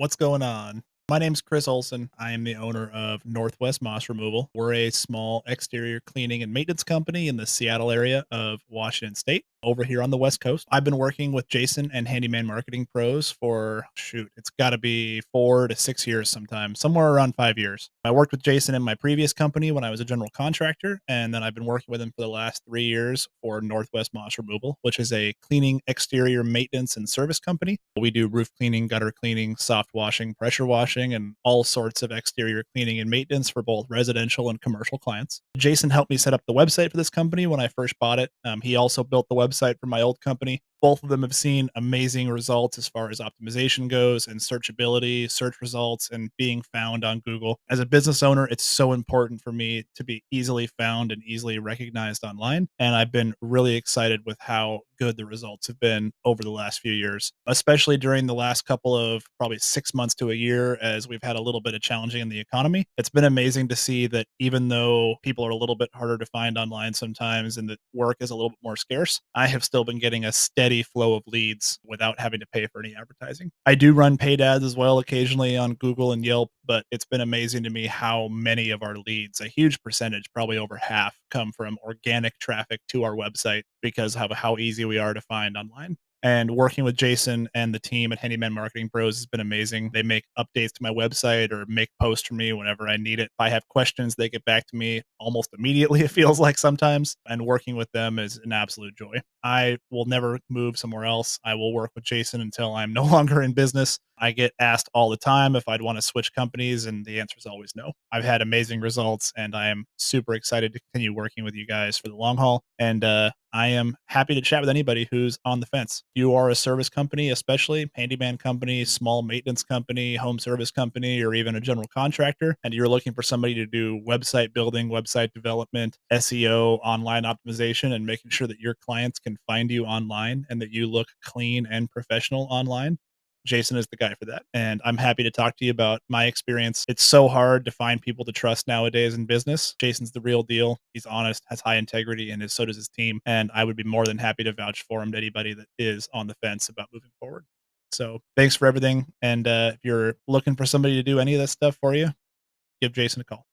What's going on? My name's Chris Olsen. I am the owner of Northwest Moss Removal. We're a small exterior cleaning and maintenance company in the Seattle area of Washington State over here on the West Coast. I've been working with Jason and Handyman Marketing Pros for, it's got to be 4 to 6 years sometime, somewhere around 5 years. I worked with Jason in my previous company when I was a general contractor, and then I've been working with him for the last 3 years for Northwest Moss Removal, which is a cleaning, exterior maintenance, and service company. We do roof cleaning, gutter cleaning, soft washing, pressure washing, and all sorts of exterior cleaning and maintenance for both residential and commercial clients. Jason helped me set up the website for this company when I first bought it. He also built the website for my old company. Both of them have seen amazing results as far as optimization goes and searchability, search results, and being found on Google. As a business owner, it's so important for me to be easily found and easily recognized online. And I've been really excited with how good the results have been over the last few years, especially during the last couple of probably 6 months to a year as we've had a little bit of challenging in the economy. It's been amazing to see that even though people are a little bit harder to find online sometimes and that work is a little bit more scarce, I have still been getting a steady flow of leads without having to pay for any advertising. I do run paid ads as well occasionally on Google and Yelp, but it's been amazing to me how many of our leads, a huge percentage, probably over half, come from organic traffic to our website because of how easy we are to find online. And working with Jason and the team at Handyman Marketing Pros has been amazing. They make updates to my website or make posts for me whenever I need it. If I have questions, they get back to me almost immediately, it feels like sometimes. And working with them is an absolute joy. I will never move somewhere else. I will work with Jason until I'm no longer in business. I get asked all the time if I'd want to switch companies, and the answer is always no. I've had amazing results, and I am super excited to continue working with you guys for the long haul. And I am happy to chat with anybody who's on the fence. You are a service company, especially handyman company, small maintenance company, home service company, or even a general contractor, and you're looking for somebody to do website building, website development, SEO, online optimization, and making sure that your clients can find you online and that you look clean and professional online. Jason is the guy for that. And I'm happy to talk to you about my experience. It's so hard to find people to trust nowadays in business. Jason's the real deal. He's honest, has high integrity, and so does his team. And I would be more than happy to vouch for him to anybody that is on the fence about moving forward. So thanks for everything. And if you're looking for somebody to do any of that stuff for you, give Jason a call.